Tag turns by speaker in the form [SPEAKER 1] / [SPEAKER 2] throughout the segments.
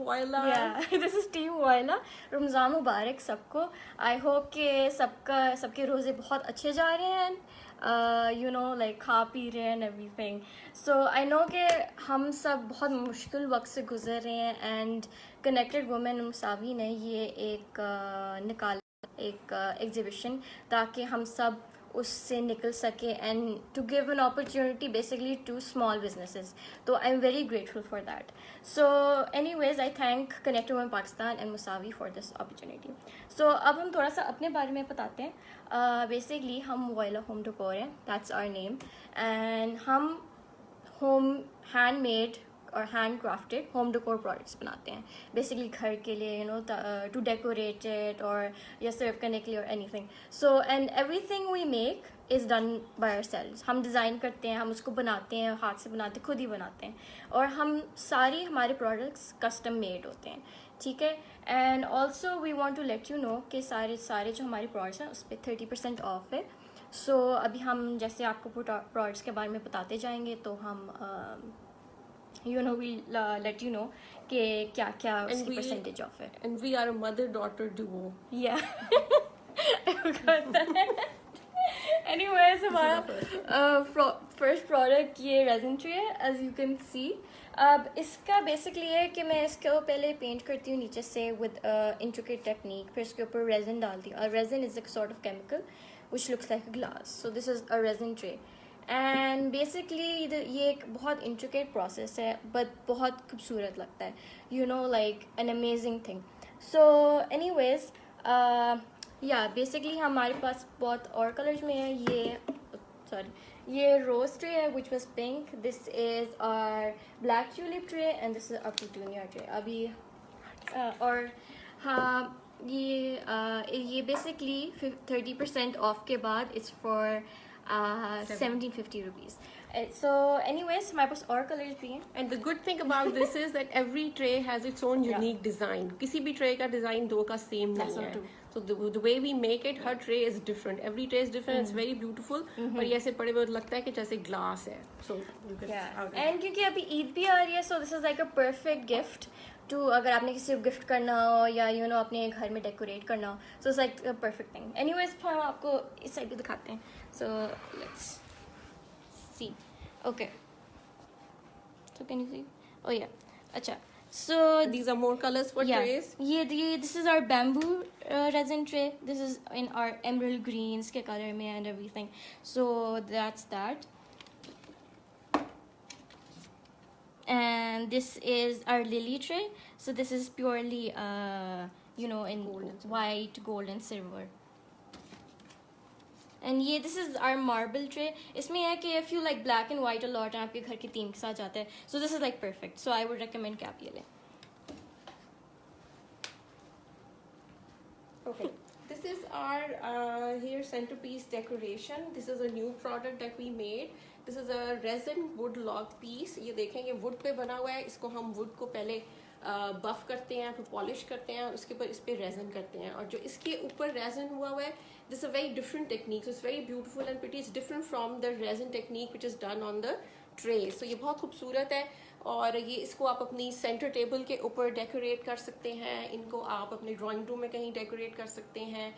[SPEAKER 1] Voila.
[SPEAKER 2] Yeah, this is Team Voila. Ramzan मुबारक सबको. I hope कि सबके रोज़े बहुत अच्छे जा रहे हैं. You know, like खा पी रहे हैं and everything. So I know कि हम सब बहुत मुश्किल वक्त से गुजर रहे हैं and Connected Women मुसावी ने ये निकाला एक एग्जीबिशन ताकि हम सब उससे निकल सके and to give an opportunity basically to small businesses. So I'm very grateful for that. So anyways, I thank Connect Women Pakistan and Musawi for this opportunity. So अब हम थोड़ा सा अपने बारे में बताते हैं. Basically हम Voila Home Decor हैं, that's our name, and हम home handmade और hand crafted home decor products बनाते हैं बेसिकली घर के लिए you know to decorate it और या सर्व करने के लिए और anything. So and everything we make is done by ourselves. हम डिज़ाइन करते हैं, हम उसको बनाते हैं, हाथ से बनाते हैं, खुद ही बनाते हैं और हम हमारे प्रोडक्ट्स कस्टम मेड होते हैं. ठीक है. And also we want to let you know कि सारे जो हमारे प्रोडक्ट्स हैं उस पर 30% ऑफ है. सो अभी हम जैसे आपको प्रोडक्ट्स के बारे में बताते जाएंगे तो हम you know we'll let you know कि क्या क्या उसकी percentage off है.
[SPEAKER 1] And we are a mother-daughter duo.
[SPEAKER 2] Yeah. I forgot that. Anyways, हमारा first product ये resin tray है as you can see. अब इसका basically है कि मैं इसको पहले पेंट करती हूँ नीचे से with intricate technique, फिर इसके ऊपर resin डालती हूँ. Resin is a sort of chemical which looks like a glass. So this is a resin tray. And basically ये एक बहुत इंट्रिकेट प्रोसेस है बट बहुत खूबसूरत लगता है. You know like an amazing thing. So anyways या बेसिकली हमारे पास बहुत और कलर्स में है. ये रोज ट्रे है which was pink. This is our black tulip tray and this is our petunia tray. अभी और हाँ ये बेसिकली 30% ऑफ के बाद it's for 1750 rupees. So anyways, हमारे पास और कलर्स भी हैं.
[SPEAKER 1] And the good thing about this is that every tray has its own unique design. किसी भी tray का design दो का same नहीं है. So the way we make it, her tray is different. Every tray is different. It's very beautiful. और ये ऐसे पड़े हुए लगता है कि जैसे glass है. So you can.
[SPEAKER 2] And क्योंकि अभी ईद भी आ रही है, so this is like a perfect gift to अगर आपने किसी को गिफ्ट करना हो या यू नो अपने घर में डेकोरेट करना हो. So it's like a perfect thing. Anyways, हम आपको इस साइड भी दिखाते हैं. So let's see. Okay. So can you see? Oh yeah. अच्छा. So
[SPEAKER 1] these are more colors for trays.
[SPEAKER 2] This is our bamboo resin tray. This is in our emerald greens के color में and everything. So that's that. And this is our lily tray. So this is purely you know in white, gold and silver. And ये this is our marble tray. इसमें है कि if you like black and white a lot and आपके घर की theme के साथ जाते हैं, so this is like perfect. So I would recommend कि आप ये लें.
[SPEAKER 1] Okay. This is our here centerpiece decoration. This is a new product that we made. This is a resin wood log piece. ये देखें ये wood पे बना हुआ है. इसको हम wood को पहले बफ करते हैं, फिर पॉलिश करते हैं और उसके ऊपर इस पर रेजन करते हैं. और जो इसके ऊपर रेजन हुआ है, this a very different technique. It's very beautiful and pretty. It's different from the resin technique which is done on the tray. So ये बहुत खूबसूरत है और ये इसको आप अपनी सेंटर टेबल के ऊपर डेकोरेट कर सकते हैं. इनको आप अपने ड्राइंग रूम में कहीं डेकोरेट कर सकते हैं.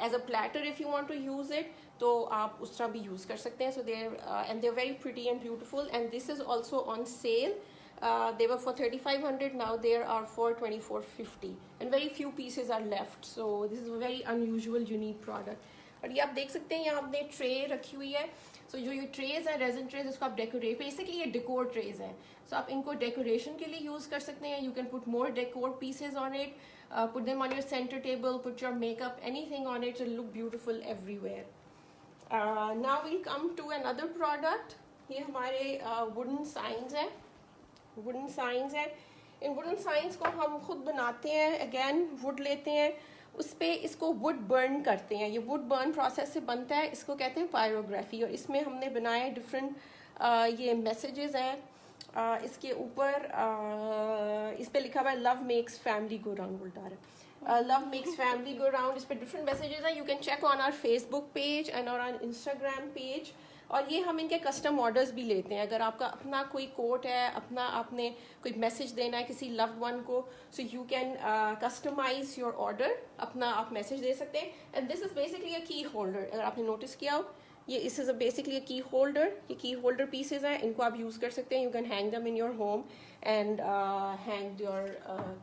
[SPEAKER 1] As a platter if you want to use it तो आप उस तरह भी यूज़ कर सकते हैं. So there and they are very pretty and beautiful. And this is also on sale. They were for 3,500. Now there are for 2,450 and very few pieces are left. So this is a very unusual, unique product. और ये आप देख सकते हैं यहाँ आपने tray रखी हुई है. सो जो ये ट्रेज हैं रेजन ट्रेज, इसको आप डेकोरेट, बेसिकली ये डेकोर ट्रेज हैं. सो आप इनको डेकोरेशन के लिए यूज़ कर सकते हैं. You can put more decor pieces on it, put them on your centre table, put your makeup, anything on it, it look beautiful everywhere. Now we'll come to another product. ये हमारे wooden signs हैं. Wooden signs है. इन wooden science को हम खुद बनाते हैं. अगेन वुड लेते हैं, उस पर इसको वुड बर्न करते हैं. ये वुड बर्न प्रोसेस से बनता है. इसको कहते हैं पायरोग्राफी. और इसमें हमने बनाए डिफरेंट ये मैसेजेस हैं. इसके ऊपर इस पर लिखा हुआ है love makes family go round. उल्टा है, love makes family go round. इस पर डिफरेंट मैसेजेस हैं. You can check on our Facebook page and और ऑन इंस्टाग्राम पेज. और ये हम इनके कस्टम ऑर्डर्स भी लेते हैं। अगर आपका अपना कोई कोट है, अपना आपने कोई मैसेज देना है किसी लव्ड वन को, so you can customise your order, अपना आप मैसेज दे सकते हैं। And this is basically a key holder, अगर आपने नोटिस किया हो, ये इस is basically a key holder. ये की होल्डर पीसेज हैं, इनको आप यूज़ कर सकते हैं। You can hang them in your home and hang your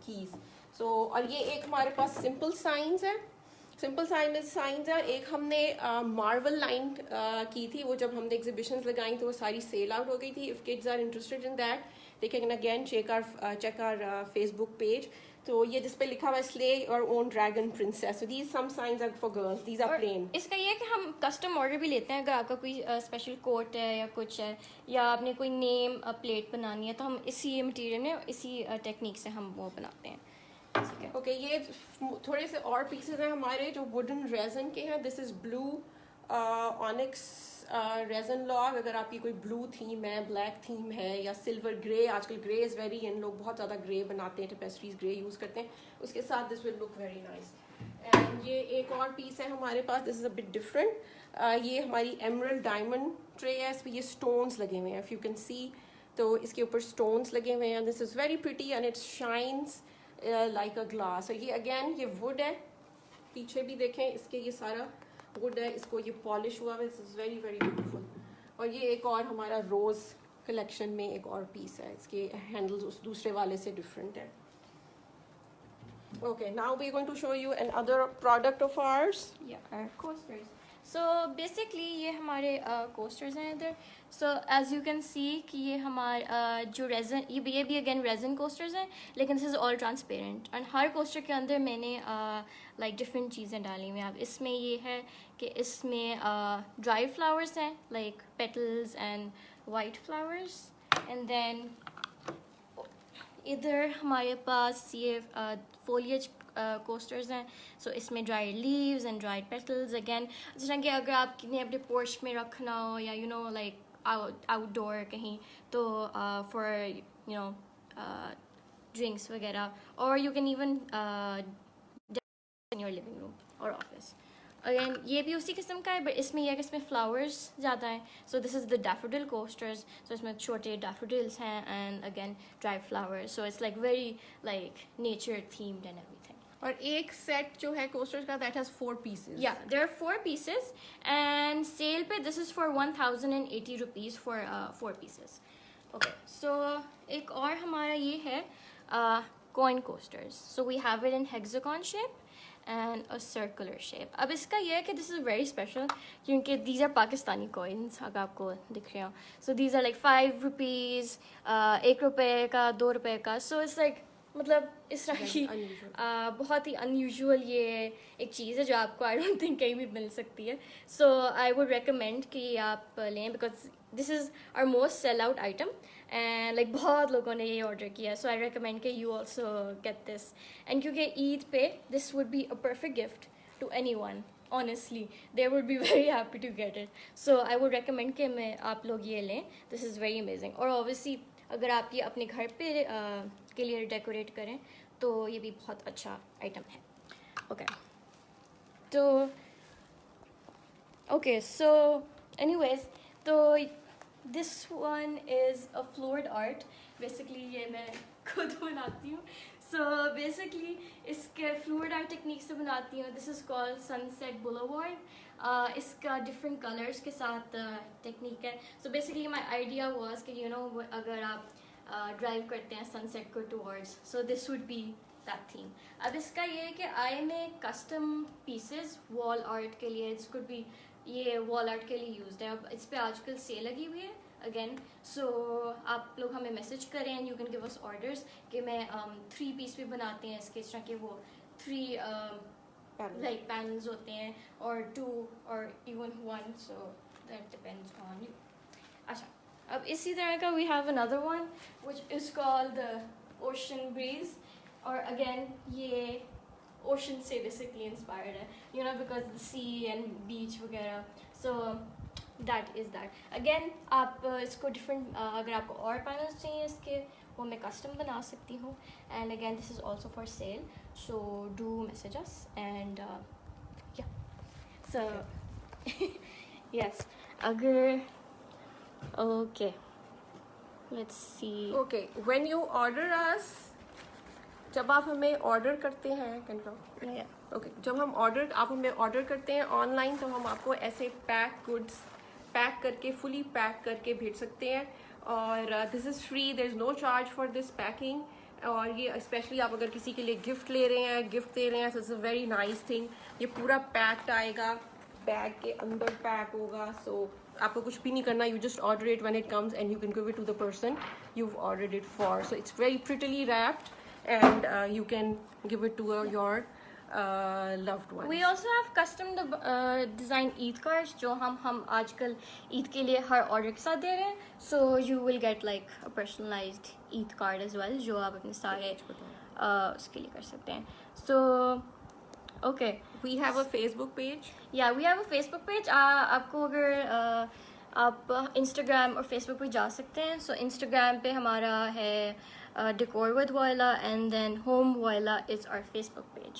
[SPEAKER 1] keys. So और ये एक हमारे पास सिंपल साइंस है, सिंपल साइंस है। एक हमने मार्वल लाइन की थी, वो जब हमने एग्जीबिशंस लगाई तो वो सारी सेल आउट हो गई थी। If kids are interested in that they can again check our Facebook page. तो ये जिस पे लिखा हुआ है slay your own dragon princess, so these some signs are for girls, these are plain.
[SPEAKER 2] इसका ये है कि हम कस्टम ऑर्डर भी लेते हैं। अगर आपका कोई स्पेशल कोट है या कुछ है, या आपने कोई नेम प्लेट बनानी है, तो हम इसी मटेरियल में, इसी टेक्निक से हम वो बनाते हैं।
[SPEAKER 1] ओके, ये थोड़े से और पीसेज हैं हमारे जो वुडन रेजन के हैं। This is blue onyx resin log. अगर आपकी कोई ब्लू थीम है, ब्लैक थीम है, या सिल्वर ग्रे, आजकल ग्रे इज़ वेरी इन, लोग बहुत ज़्यादा ग्रे बनाते हैं, टेपेस्ट्रीज ग्रे यूज़ करते हैं, उसके साथ this will look very nice. And ये एक और पीस है हमारे पास, this is a bit different. ये हमारी एमरल्ड डायमंड ट्रे है, इस पर ये स्टोन्स लगे हुए हैं, इफ़ यू कैन सी, तो इसके ऊपर स्टोन्स लगे हुए हैं। This is very pretty and it shines like a glass. और ये अगेन ये वुड है, पीछे भी देखें इसके, ये सारा वुड है, इसको ये पॉलिश हुआ है, this is very very beautiful. और ये एक और हमारा रोज़ कलेक्शन में एक और पीस है, इसके हैंडल्स उस दूसरे वाले से डिफरेंट है। Okay, now we're going to show you another product of ours.
[SPEAKER 2] Yeah, our coasters. So basically ये हमारे coasters हैं इधर. So as you can see कि ये हमारे जो resin, ये भी again resin coasters हैं, लेकिन this is all transparent. और हर coaster के अंदर मैंने like different चीज़ें डाली हुई हैं. अब इसमें ये है कि इसमें dry flowers हैं, like petals and white flowers. And then इधर हमारे पास ये foliage कोस्टर्स हैं. सो इसमें dried leaves and dried petals again, जिस तरह कि अगर आप किन्हें अपने पोर्च में रखना हो, या यू नो लाइक आउटडोर कहीं, तो फॉर यू नो ड्रिंक्स वगैरह, और you can even in your living room और ऑफिस. अगेन ये भी उसी किस्म का है, बट इसमें यह है कि इसमें फ्लावर्स ज़्यादा हैं. So this is the daffodil coasters. So इसमें छोटे डैफोडिल्स हैं and again dry flowers. So it's like very like nature themed and everything.
[SPEAKER 1] और एक सेट जो है कोस्टर्स का, that has 4 pieces.
[SPEAKER 2] Yeah, there are 4 pieces, and sale पे this is for 1080 rupees for 4 pieces. Okay, so एक और हमारा ये है coin coasters. So we have it in hexagon shape and a circular shape. अब इसका ये है कि this is very special क्योंकि these are Pakistani coins, अगर आपको दिख रहे हो. So these are like 5 rupees, 1 रुपए का, 2 रुपए का. So it's like मतलब इस तरह की बहुत ही अनयूजुअल ये एक चीज़ है जो आपको आई डोंट थिंक कहीं भी मिल सकती है. सो आई वुड रिकमेंड कि आप लें, because this is our most sell out item and like बहुत लोगों ने ये ऑर्डर किया. सो आई रिकमेंड कि you also get this. And क्योंकि ईद पे this would be a perfect gift to anyone. Honestly they would be very happy to get it. So I would recommend कि आप लोग ये लें. This is very amazing. और obviously अगर आप ये अपने घर पे के लिए डेकोरेट करें तो ये भी बहुत अच्छा आइटम है. ओके, तो ओके, सो एनीवेज, तो this one is a floored art. Basically ये मैं खुद बनाती हूँ. सो बेसिकली इसके फ्लोर्ड आर्ट टेक्निक से बनाती हूँ. This is called sunset boulevard. इसका डिफरेंट कलर्स के साथ टेक्निक है. So basically my idea was कि यू नो अगर आप ड्राइव करते हैं सनसेट को towards, so this would B that theme. अब इसका ये है कि आई में कस्टम पीसेस वॉल आर्ट के लिए, इट्स कुड बी ये वॉल आर्ट के लिए यूज्ड है. अब इस पर आजकल सेल लगी हुई है अगेन. सो आप लोग हमें मैसेज करें and you can give us orders कि मैं 3 पीस भी बनाते हैं इसके. इस तरह के वो 3 लाइक पैनल्स होते हैं, और 2 और even 1. So that depends on you. अच्छा, अब इसी तरह का we have another one which is called the ocean breeze. और अगेन ये ओशन से बेसिकली इंस्पायर्ड है, you know, because the sea and beach वगैरह. So that is that. Again आप इसको डिफरेंट अगर आपको और पैनल्स चाहिए इसके, वो मैं कस्टम बना सकती हूँ. And again this is also for sale. So do message us and yeah. So yes, अगर Okay, let's see.
[SPEAKER 1] Okay when you order us, जब आप हमें ऑर्डर करते हैं
[SPEAKER 2] Yeah.
[SPEAKER 1] ओके जब हम आप हमें ऑर्डर करते हैं ऑनलाइन, तो हम आपको ऐसे गुड्स पैक करके फुली पैक करके भेज सकते हैं, और this is free, there is no charge for this packing. और ये स्पेशली आप अगर किसी के लिए गिफ्ट ले रहे हैं, गिफ्ट दे रहे हैं, so it's a very nice thing. ये पूरा पैक्ड आएगा, बैग के अंदर पैक होगा, सो आपको कुछ भी नहीं करना, you just order it when it comes and you can give it to the person you've ordered it for. So it's very prettily wrapped, and you can give it to your loved ones.
[SPEAKER 2] We also have custom design Eid cards जो हम आजकल ईद के लिए हर order के साथ दे रहे हैं. So you will get like a personalized Eid card as well जो आप अपने सारे उसके लिए कर सकते हैं. So okay,
[SPEAKER 1] we have a Facebook page.
[SPEAKER 2] Yeah, we have a Facebook page. आपको अगर आप Instagram और Facebook पे जा सकते हैं. So Instagram पे हमारा है Decor with Voila, and then Home Voila is our Facebook page.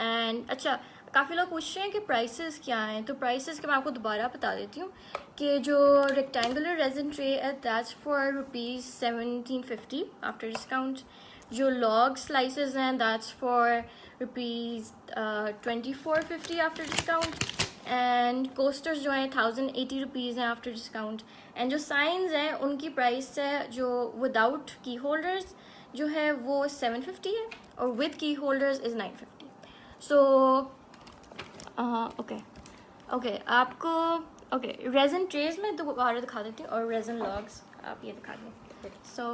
[SPEAKER 2] And अच्छा, काफ़ी लोग पूछ रहे हैं कि प्राइसेस क्या हैं, तो प्राइसेस के मैं आपको दोबारा बता देती हूँ कि जो रेक्टेंगुलर रेजिन ट्रे है दैट्स फॉर ₹1750 आफ्टर डिस्काउंट. जो लॉग स्लाइसेस हैं that's for ₹2450 after discount. And coasters जो हैं ₹1080 हैं आफ्टर डिस्काउंट. एंड जो साइंस हैं उनकी प्राइस है जो विदाउट की होल्डर्स जो है वो $750 है, और विद की होल्डर्स इज़ $950. सो ओके आपको रेजन ट्रेज में दोबारा दिखा देती हूँ, और रेजन लॉग्स आप ये दिखा दें. सो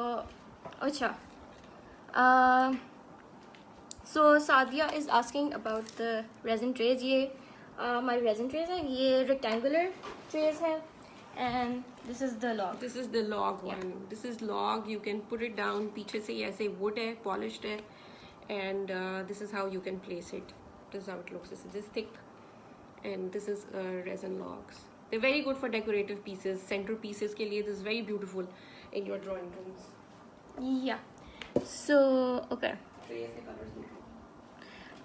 [SPEAKER 2] अच्छा, so Sadia is asking about the resin trays. ये हमारी रेजन ट्रेज हैं, ये रेक्टेंगुलर ट्रेज हैं, and this is the log.
[SPEAKER 1] This is the log one. This is log. You can put it down. पीछे से ये ऐसे wood है, polished है, and this is how you can place it. This is how it looks. This is this thick, and this is resin logs. They're very good for decorative pieces, center pieces के लिए. This is very beautiful in your drawing rooms.
[SPEAKER 2] या so okay.
[SPEAKER 1] तो ये ऐसे colours में.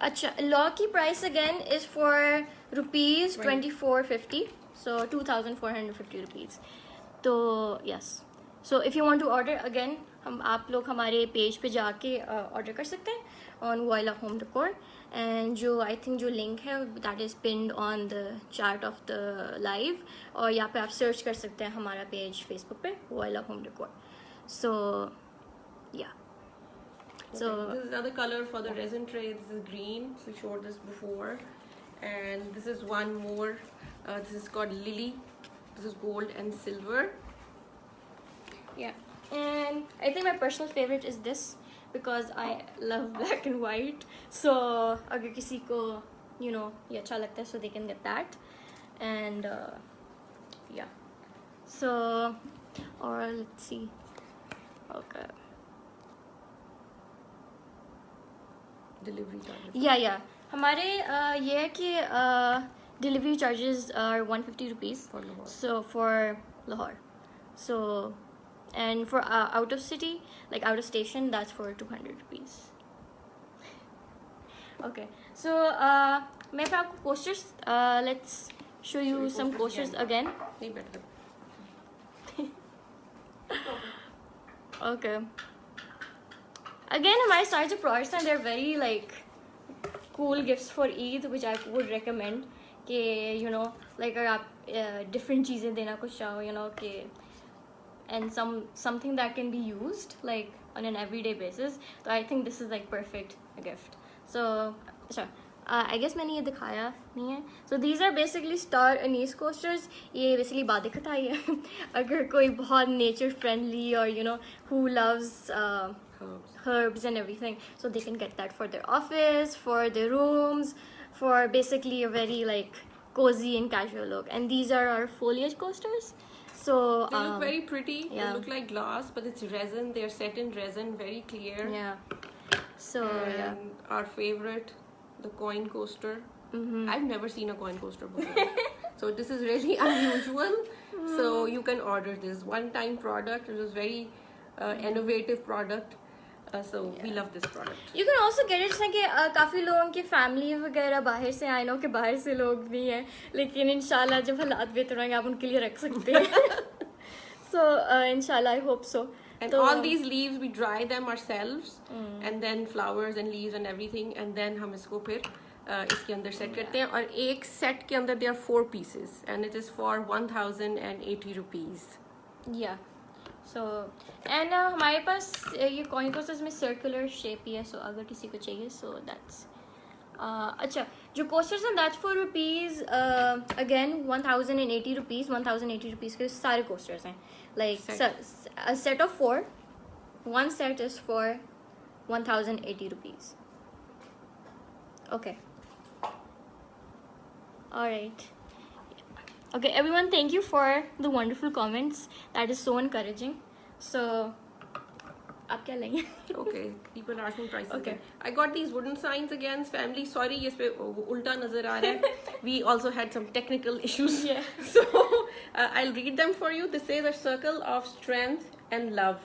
[SPEAKER 2] अच्छा, log की price again is for ₹2450, so ₹2450. तो yes, so if you want to order again आप लोग हमारे पेज पे जाके ऑर्डर कर सकते हैं on voila home decor. And जो आई थिंक जो लिंक है that is pinned on the chart of the live, और यहाँ पे आप सर्च कर सकते हैं हमारा पेज फेसबुक पे वॉइला होम डेकोर. सो या
[SPEAKER 1] So this is another color for the resin tray. This is green. We showed this before, and this is one more. This is called Lily. This is gold and silver.
[SPEAKER 2] Yeah, and I think my personal favorite is this because I love black and white. So अगर किसी को you know ये अच्छा लगता है, so they can get that. And yeah, so or let's see. Okay.
[SPEAKER 1] Delivery charges.
[SPEAKER 2] या हमारे ये है कि delivery charges are ₹150
[SPEAKER 1] For Lahore.
[SPEAKER 2] so for Lahore. So and for out of city, like out of station, that's for ₹200. Okay, so मैं फिर आपको posters let's show you some posters again.
[SPEAKER 1] नहीं better.
[SPEAKER 2] Okay. Again, हमारे सारे जो products हैं they're very like cool gifts for Eid, which I would recommend. कि you know like अगर आप different चीज़ें देना कुछ चाहो, you know कि and something that can be used like on an everyday basis. So I think this is like perfect gift. So अच्छा I guess मैंने ये दिखाया नहीं है. So these are basically star anise coasters. ये basically बादिकत आई है. अगर कोई बहुत nature friendly or you know who loves herbs and everything, so they can get that for their office, for their rooms, for basically a very like cozy and casual look. And these are our foliage coasters. So
[SPEAKER 1] They look very pretty.
[SPEAKER 2] yeah.
[SPEAKER 1] They look like glass, but it's resin. They're set in resin, very clear.
[SPEAKER 2] yeah. So
[SPEAKER 1] And
[SPEAKER 2] yeah.
[SPEAKER 1] our favorite, the coin coaster.
[SPEAKER 2] Mm-hmm.
[SPEAKER 1] I've never seen a coin coaster before. So this is really unusual. So you can order this one-time product. It was very innovative product. So we love this product.
[SPEAKER 2] You can also get it जैसे कि काफ़ी लोगों की family वगैरह बाहर से आए, no कि बाहर से लोग भी हैं, लेकिन इंशाल्लाह जब हालात बेहतर होंगे आप उनके लिए रख सकते हैं. So inshallah, I hope so.
[SPEAKER 1] And
[SPEAKER 2] तो-
[SPEAKER 1] all these leaves we dry them ourselves, and then flowers and leaves and everything, and then हम इसको फिर इसके अंदर सेट करते हैं. और एक सेट के अंदर there are 4 pieces, and it is for 1080 rupees.
[SPEAKER 2] Yeah. So and हमारे पास ये कॉइन कोस्टर्स में सर्कुलर शेप ही है, so अगर किसी को चाहिए, so that's अच्छा, जो कोस्टर्स हैं that's for rupees again 1080 rupees. 1080 rupees के सारे कोस्टर्स हैं, like a set of 4. One set is for 1080 rupees. Okay. All right. Okay, everyone, thank you for the wonderful comments. That is so encouraging. So, आप क्या लेंगे?
[SPEAKER 1] Okay, people are asking prices.
[SPEAKER 2] Okay.
[SPEAKER 1] again. I got these wooden signs again. Family, sorry, इस पे उल्टा नजर आ रहा है. We also had some technical issues.
[SPEAKER 2] Yeah.
[SPEAKER 1] So I'll read them for you. This says a circle of strength and love.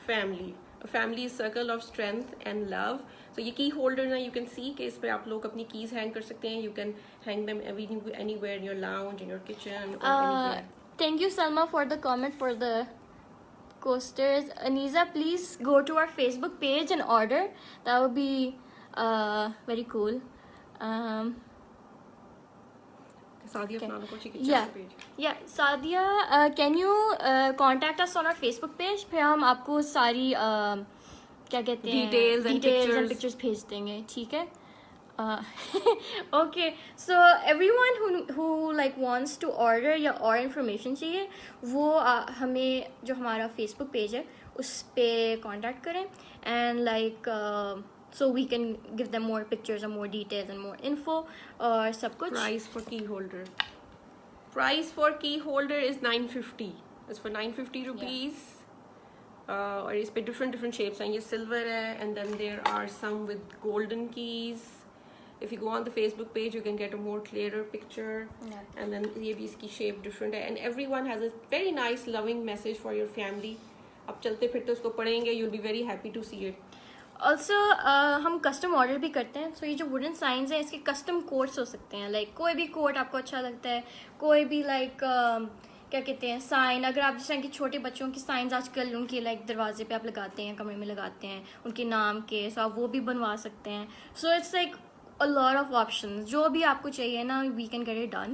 [SPEAKER 1] Family. A family is circle of strength and love. So ये key holder ना, you can see कि इस पे आप लोग अपनी keys hang कर सकते हैं. You can hang them anywhere in your lounge, in your kitchen, or anywhere.
[SPEAKER 2] Thank you, Salma, for the comment for the coasters. Aniza, please go to our Facebook page and order. That would be very cool.
[SPEAKER 1] Sadia
[SPEAKER 2] Okay.
[SPEAKER 1] Fnano Kochi की
[SPEAKER 2] Yeah.
[SPEAKER 1] channel page.
[SPEAKER 2] Yeah, Sadia, can you contact us on our Facebook page? फिर हम आपको सारी क्या कहते हैं
[SPEAKER 1] Details and pictures.
[SPEAKER 2] pictures भेज देंगे, ठीक है? Okay, so everyone who like wants to order या और information चाहिए, वो हमें जो हमारा Facebook page है उस पे contact करें, and like so we can give them more pictures and more details and more info और सब कुछ.
[SPEAKER 1] Price for key holder. Price for key holder is 950. It's for 950 rupees. और इस पे different shapes हैं. ये silver है, and then there are some with golden keys. If you go on the Facebook page, you can get a more clearer picture.
[SPEAKER 2] Yeah.
[SPEAKER 1] And then ये भी इसकी shape different है, and everyone has a very nice loving message for your family. आप चलते फिरते उसको पढ़ेंगे, you'll be very happy to see it.
[SPEAKER 2] Also हम कस्टम ऑर्डर भी करते हैं. सो ये जो वुडन साइंस हैं इसके कस्टम कोट्स हो सकते हैं. लाइक कोई भी कोट आपको अच्छा लगता है, कोई भी लाइक क्या कहते हैं साइन, अगर आप जिस तरह की छोटे बच्चों की साइंस आजकल उनके लाइक दरवाजे पे आप लगाते हैं, कमरे में लगाते हैं उनके नाम के, सो आप वो भी बनवा सकते हैं. सो it's like a lot of options. जो भी आपको चाहिए ना, we can get it done,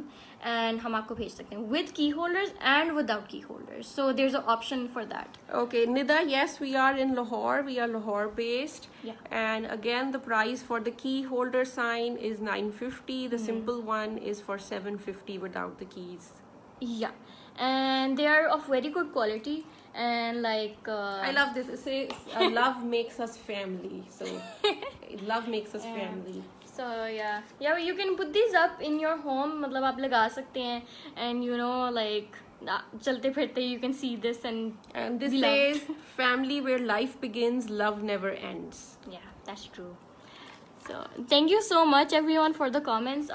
[SPEAKER 2] and हम आपको भेज सकते हैं with key holders and without key holders. So there's an option for that.
[SPEAKER 1] Okay, Nida, yes, we are in Lahore. We are Lahore based.
[SPEAKER 2] Yeah.
[SPEAKER 1] And again, the price for the key holder sign is 950. The simple one is for 750 without the keys.
[SPEAKER 2] Yeah, and they are of very good quality, and like
[SPEAKER 1] I love this. It says love makes us family. So love makes us family.
[SPEAKER 2] so yeah, you can put these up in your home. मतलब आप लगा सकते हैं, and you know like चलते फिरते you can see this and
[SPEAKER 1] this
[SPEAKER 2] be loved.
[SPEAKER 1] says family where life begins, love never ends.
[SPEAKER 2] Yeah, that's true. So thank you so much everyone for the comments.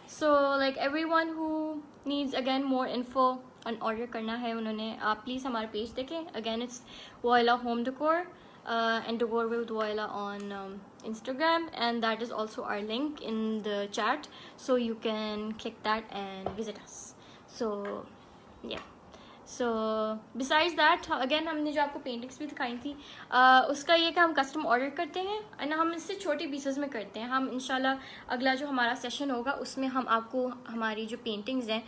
[SPEAKER 2] So like everyone who needs again more info on order करना है उन्होंने, आप please हमारे page देखें. Again, it's Woyla Home Decor and Decor with Woyla on Instagram, and that is also our link in the chat, so you can click that and visit us. So yeah. So besides that, again हमने जो आपको paintings भी दिखाई थी, उसका ये कि हम कस्टम ऑर्डर करते हैं और हम इससे छोटे पीसेस में करते हैं. हम इंशाल्लाह अगला जो हमारा सेशन होगा उसमें हम आपको हमारी जो पेंटिंग्स हैं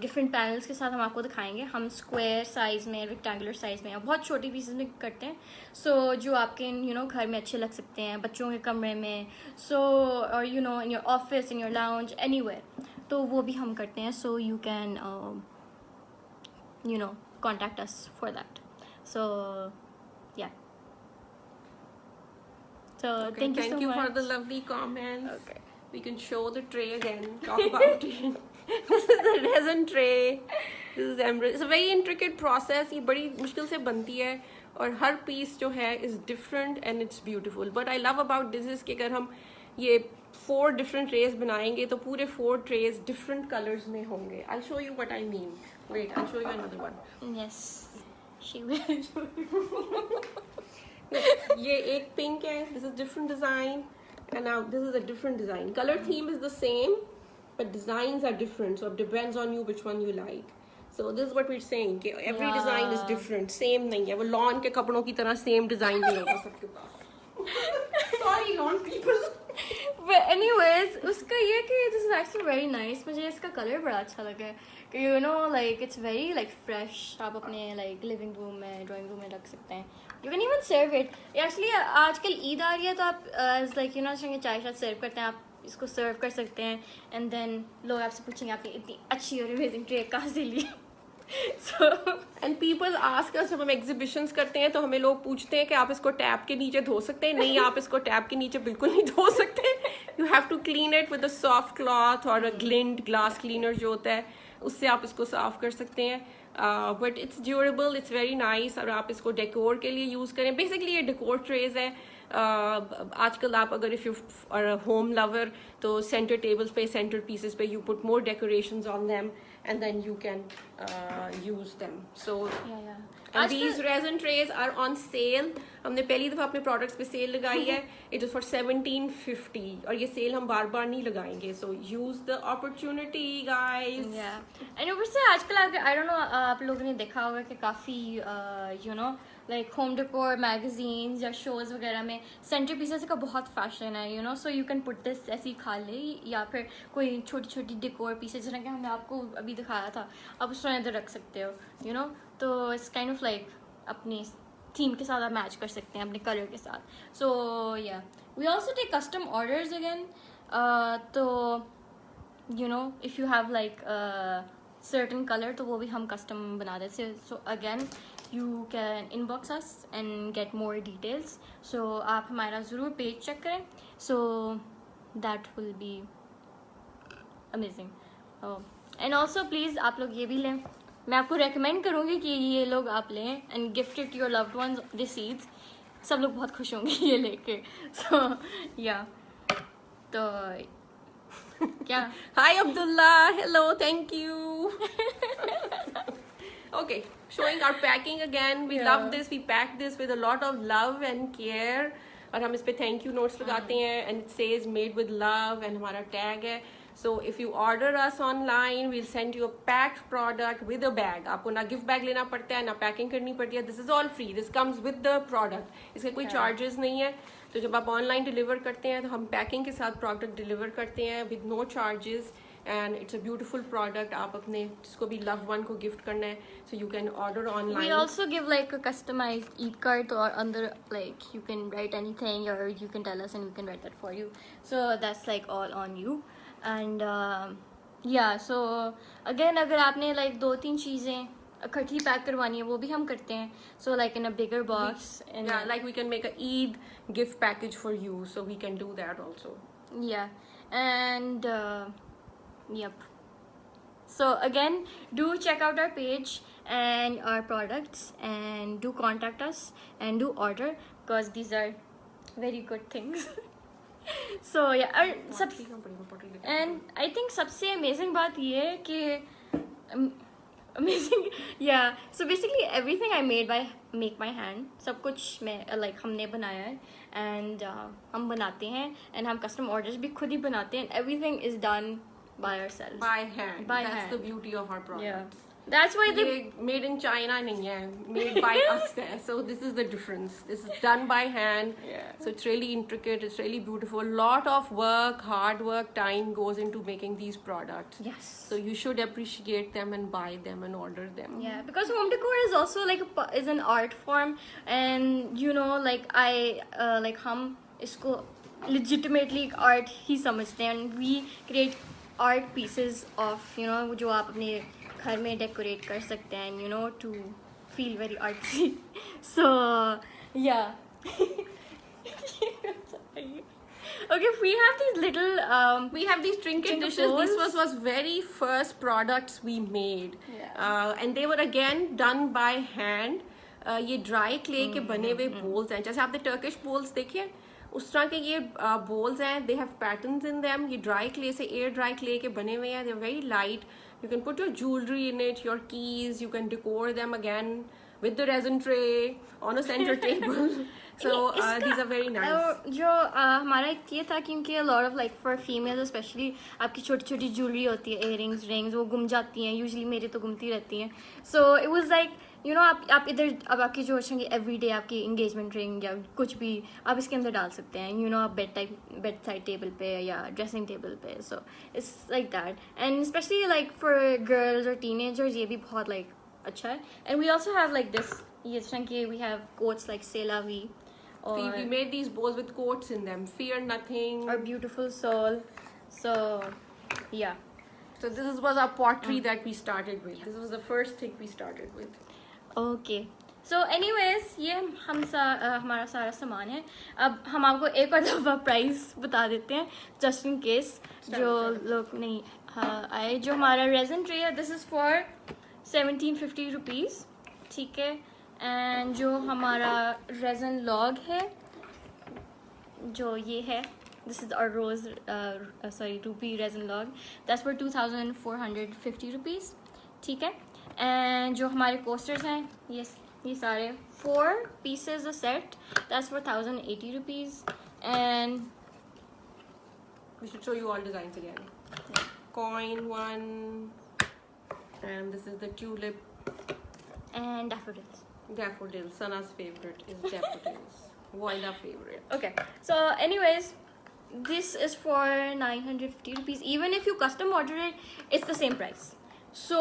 [SPEAKER 2] डिफरेंट पैनल्स के साथ हम आपको दिखाएंगे. हम स्क्वायर साइज़ में, रेक्टेंगुलर साइज़ में, बहुत छोटी पीसेस में करते हैं. सो जो आपके घर में अच्छे लग सकते हैं, बच्चों के कमरे में, सो और in your office, in your lounge, anywhere, तो वो भी हम करते हैं. सो you can contact us for that. So yeah, so
[SPEAKER 1] Okay,
[SPEAKER 2] thank you so much
[SPEAKER 1] for the lovely comments.
[SPEAKER 2] Okay.
[SPEAKER 1] We can show the tray again, talk about it. This is the resin tray. This is emerald. It's a very intricate process. ये बड़ी मुश्किल से बनती है और हर piece जो है is different and it's beautiful. But I love about this is कि अगर हम ये 4 different trays बनाएंगे तो पूरे 4 trays different colors में होंगे. I'll show you what I mean. Wait, I'll show you another one.
[SPEAKER 2] Yes, she will.
[SPEAKER 1] ये एक pink है. This is different design, and now this is a different design. Color theme is the same, but designs are different. So it depends on you which one you like. So this is what we're saying कि every
[SPEAKER 2] Yeah.
[SPEAKER 1] design is different, same नहीं है, वो lawn के कपड़ों की तरह same design नहीं होगा सबके पास. Sorry lawn people.
[SPEAKER 2] But anyways, उसका ये कि this is actually very nice. मुझे इसका कलर बड़ा अच्छा लगा है कि you know like it's very like fresh. आप अपने like living room में drawing room में रख सकते हैं. You can even serve it. Actually आजकल ईद आ रही है तो आप as like you know संगे चाय साथ serve करते हैं, आप इसको serve कर सकते हैं and then लोग आपसे पूछेंगे आपने इतनी अच्छी और amazing tray कहाँ से ली. So
[SPEAKER 1] And people ask us जब हम exhibitions करते हैं तो हमें लोग पूछते हैं कि आप इसको टैप के नीचे धो सकते हैं. नहीं, आप इसको टैप के नीचे बिल्कुल नहीं धो सकते. You have to clean it with a soft cloth or a glint glass cleaner जो होता है उससे आप इसको साफ कर सकते हैं. But it's durable, it's very nice. और आप इसको डेकोर के लिए यूज़ करें. Basically ये डेकोर ट्रेज है. आजकल आप अगर if you are a home lover तो सेंटर टेबल्स पे सेंटर पीसेस पे you put more decorations on them and then you can use them. So
[SPEAKER 2] yeah.
[SPEAKER 1] and these resin trays are on sale. हमने पहली दफ़ा अपने products पे cell लगाई है. It is for 1750 और ये सेल हम बार बार नहीं लगाएंगे. So use the opportunity guys.
[SPEAKER 2] Yeah. And ऊपर से आजकल I don't know आप लोगों ने देखा होगा कि काफ़ी you know like home decor magazines या shows वगैरह में center pieces का बहुत fashion है, you know, so you can put this ऐसे ही खा ले या फिर कोई छोटी छोटी decor pieces जिन्हें कि हमने आपको अभी दिखाया था आप उसको इधर रख सकते हो, you know, तो it's kind of like अपनी थीम के साथ आप मैच कर सकते हैं अपने कलर के साथ. So yeah, we also take custom orders again. तो you know if you have like certain color तो वो भी हम custom बना देते हैं. So again you can inbox us and get more details. So आप हमारा ज़रूर पेज चेक करें. So that will be amazing. And also please आप लोग ये भी लें. मैं आपको recommend करूँगी कि ये लोग आप लें and gift it to your loved ones this Eid. सब लोग बहुत खुश होंगे ये लेके. So yeah. तो क्या?
[SPEAKER 1] Hi Abdullah, hello, thank you. Okay, showing our packing again. We love this. We pack this with a lot of love and care. और हम इस पे thank you notes लगाते हैं and it says made with love and हमारा tag है. So if you order us online, we'll send you a packed product with a bag. आपको ना gift bag लेना पड़ता है ना packing करनी पड़ती है. This is all free. This comes with the product. इसके कोई charges नहीं है. तो जब आप online deliver करते हैं तो हम packing के साथ product deliver करते हैं with no charges. And it's a beautiful product. आप अपने जिसको भी loved one को gift करना है, so you can order online.
[SPEAKER 2] We also give like a customized Eid card or under like you can write anything or you can tell us and we can write that for you. So that's like all on you. And yeah, so again अगर आपने like 2-3 चीज़ें इकट्ठी pack करवानी है वो भी हम करते हैं. So like in a bigger box.
[SPEAKER 1] Yeah, like we can make a Eid gift package for you, so we can do that also.
[SPEAKER 2] Yeah, and yep. So again, do check out our page and our products and do contact us and do order because these are very good things. So yeah, and I think सबसे amazing बात ये है कि amazing yeah. So basically everything I make by hand. सब कुछ मैं like हमने बनाया है and हम बनाते हैं and हम custom orders भी खुद ही बनाते हैं and everything is done by ourselves.
[SPEAKER 1] By hand.
[SPEAKER 2] By
[SPEAKER 1] That's
[SPEAKER 2] hand.
[SPEAKER 1] the beauty of our product.
[SPEAKER 2] Yeah. That's why the
[SPEAKER 1] ये made in China नहीं है, made by us है. So this is the difference. This is done by hand.
[SPEAKER 2] Yeah.
[SPEAKER 1] So it's really intricate. It's really beautiful. Lot of work, hard work, time goes into making these products.
[SPEAKER 2] yes.
[SPEAKER 1] So you should appreciate them and buy them and order them.
[SPEAKER 2] Yeah, because home decor is also like is an art form, and you know, like like हम इसको legitimately art ही समझते हैं, and we create art pieces of you know जो आप अपने घर में decorate कर सकते हैं, you know, to feel very artsy. So yeah. Okay, we have these little
[SPEAKER 1] We have these trinket dishes.
[SPEAKER 2] bowls.
[SPEAKER 1] This was very first products we made.
[SPEAKER 2] Yeah.
[SPEAKER 1] And they were again done by hand. ये dry clay के बने हुए bowls हैं. जैसे आपने Turkish bowls देखे उस तरह के ये bowls हैं. They have patterns in them. ये dry clay से air dry clay के बने हुए हैं. They're very light. You can put your jewelry in it, your keys. You can decor them again with the resin tray on a center table. So these are very nice.
[SPEAKER 2] जो हमारा एक ये था क्योंकि a lot of like for females especially आपकी छोटी छोटी jewellery होती है, earrings, rings, वो गुम जाती हैं, usually मेरी तो गुमती रहती हैं. So it was like you know आप इधर अब आपकी जो होंगी everyday आपकी engagement ring या कुछ भी आप इसके अंदर डाल सकते हैं, you know आप bedside table पे या dressing table पे. So it's like that, and especially like for girls or teenagers ये भी बहुत like अच्छा है. And we also have like this, ये Chunky we have quotes like C'est la vie.
[SPEAKER 1] We made these bowls with quotes in them. Fear nothing.
[SPEAKER 2] Our beautiful soul. So, yeah.
[SPEAKER 1] So this was our pottery that we started with. This was the first thing we started with.
[SPEAKER 2] Okay. So, anyways, ये हमारा सारा सामान है. अब हम आपको एक और दफ़ा प्राइस बता देते हैं, just in case जो लोग नहीं आए. जो हमारा resin tray है, this is for 1750 rupees. ठीक है. एंड जो हमारा रेजन लॉग है जो ये है, this is our ruby resin log, that's for 2450 rupees. ठीक है. एंड जो हमारे कोस्टर्स हैं ये सारे 4 pieces a set, that's for 1080 rupees. And
[SPEAKER 1] we should show you all designs again. Yeah. Coin one, and this is the tulip
[SPEAKER 2] and daffodils.
[SPEAKER 1] Daffodils. Sana's favorite is daffodils. Voila favorite.
[SPEAKER 2] Okay. So anyways, this is for 950 rupees. Even if you custom order it, it's the same price. So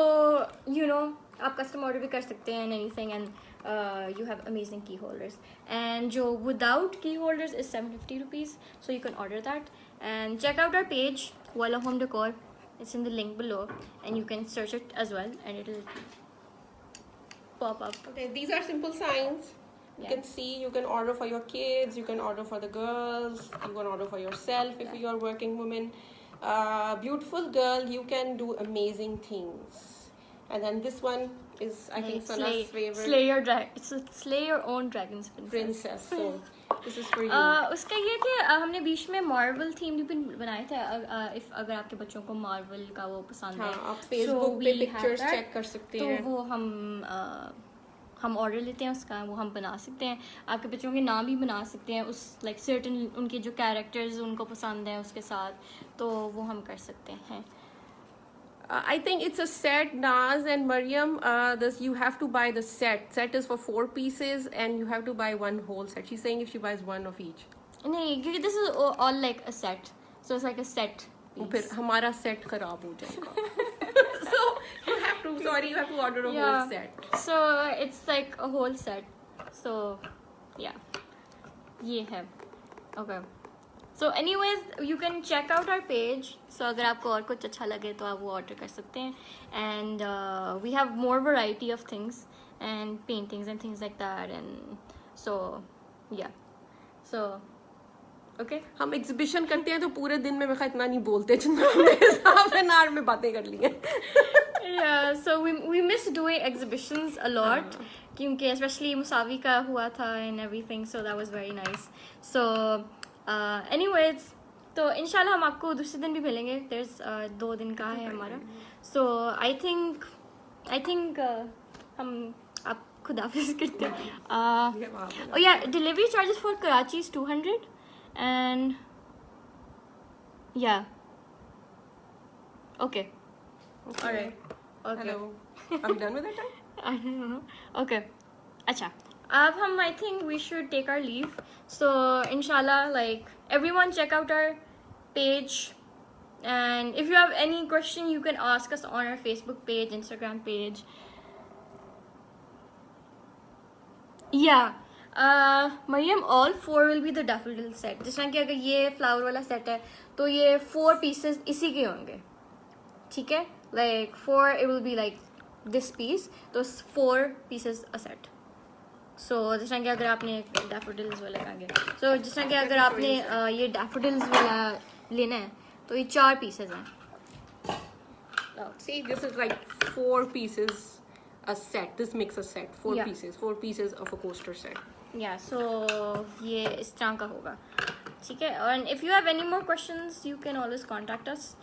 [SPEAKER 2] you know आप custom order भी कर सकते हैं and anything, and you have amazing key holders. And जो without key holders is 750 rupees. So you can order that and check out our page Voila Home Decor. It's in the link below, and you can search it as well, and it will pop up.
[SPEAKER 1] Okay, these are simple signs. You can see, you can order for your kids, you can order for the girls, you can order for yourself if you're a working woman. Beautiful girl, you can do amazing things. And then this one is, I think, Sana's favorite.
[SPEAKER 2] Slay your own dragons
[SPEAKER 1] princess. So this is for you.
[SPEAKER 2] उसका ये कि हमने बीच में Marvel theme भी बनाए थे. अगर आपके बच्चों को मार्वल का वो पसंद है,
[SPEAKER 1] आप फेसबुक पे पिक्चर्स चेक कर सकते हैं.
[SPEAKER 2] तो वो हम ऑर्डर लेते हैं उसका, वो हम बना सकते हैं. आपके बच्चों के नाम भी बना सकते हैं उस like certain उनके जो कैरेक्टर्स उनको पसंद हैं उसके साथ, तो वो हम कर सकते हैं.
[SPEAKER 1] I think it's a set, Naz and Mariam. This you have to buy the set. Set is for 4 pieces, and you have to buy one whole set. She's saying if she buys one of each.
[SPEAKER 2] नहीं, क्योंकि this is all like a set, so it's like a set piece.
[SPEAKER 1] फिर हमारा set खराब हो जाएगा. So you have to. Sorry, you have to order a whole set.
[SPEAKER 2] So it's like a whole set. So yeah, ये है. Okay. So anyways, you can check out our page. So अगर आपको और कुछ अच्छा लगे तो आप वो ऑर्डर कर सकते हैं. And we have more variety of things and paintings and things like that. And so yeah. So okay.
[SPEAKER 1] हम एग्जीबिशन करते हैं तो पूरे दिन में मैं इतना नहीं बोलते जितना हमने हाफ एन आवर में बातें कर ली हैं.
[SPEAKER 2] Yeah, so we miss doing exhibitions a lot. क्योंकि especially मुसावी का हुआ था and everything, so that was very nice. So anyways, तो इंशाल्लाह हम आपको दूसरे दिन भी मिलेंगे. There's 2 दिन का है हमारा. So I think हम आप खुद हाफिज़ करते हैं. Oh yeah, delivery charges for Karachi is 200, and yeah. Okay. Alright. Okay.
[SPEAKER 1] Hello. Are we done with that time?
[SPEAKER 2] I don't know. Okay. अच्छा. अब हम I think we should take our leave. So inshallah, like everyone check out our page, and if you have any question you can ask us on our Facebook page, Instagram page. Yeah. Mariam, all 4 will be the daffodil set. जिस तरह कि अगर ये flower वाला set है तो ये 4 pieces इसी के होंगे. ठीक है? Like 4, it will be like this piece. तो 4 pieces a set. So जिस तरह कि अगर आपने daffodils वाला कहेंगे, so जिस तरह कि अगर आपने ये daffodils वाला लेना है तो ये 4 pieces हैं.
[SPEAKER 1] See, this is like 4 pieces a set. This makes a set. 4
[SPEAKER 2] Yeah.
[SPEAKER 1] pieces. 4 pieces of a coaster set.
[SPEAKER 2] Yeah, so ये इस तरह का होगा. ठीक है? And if you have any more questions, you can always contact us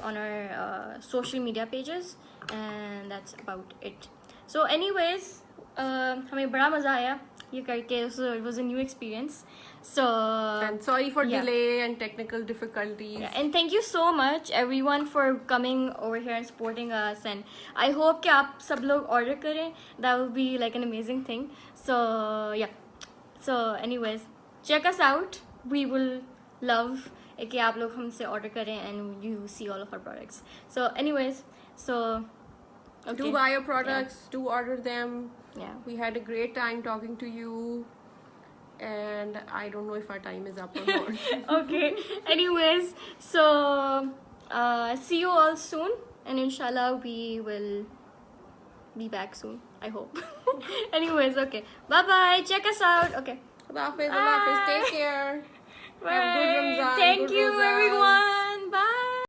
[SPEAKER 2] on our social media pages, and that's about it. So anyways, हमें बड़ा मज़ा आया ये करके. So it was a new experience. So
[SPEAKER 1] And sorry for
[SPEAKER 2] yeah.
[SPEAKER 1] delay and technical difficulties.
[SPEAKER 2] Yeah, and thank you so much everyone for coming over here and supporting us, and I hope कि आप सब लोग order करें. That will be like an amazing thing. So yeah, so anyways, check us out. We will love कि आप लोग हमसे order करें and you see all of our products. So anyways, so okay.
[SPEAKER 1] Do buy your products, do order them.
[SPEAKER 2] Yeah.
[SPEAKER 1] We had a great time talking to you. And I don't know if our time is up or not.
[SPEAKER 2] Okay. Anyways, so see you all soon, and inshallah we will be back soon. I hope. Anyways, okay. Bye bye. Check us out. Okay.
[SPEAKER 1] Allah Hafiz, Allah Hafiz. Take care.
[SPEAKER 2] Bye.
[SPEAKER 1] Have good Ramzan.
[SPEAKER 2] Thank
[SPEAKER 1] good
[SPEAKER 2] you,
[SPEAKER 1] Rozas.
[SPEAKER 2] everyone.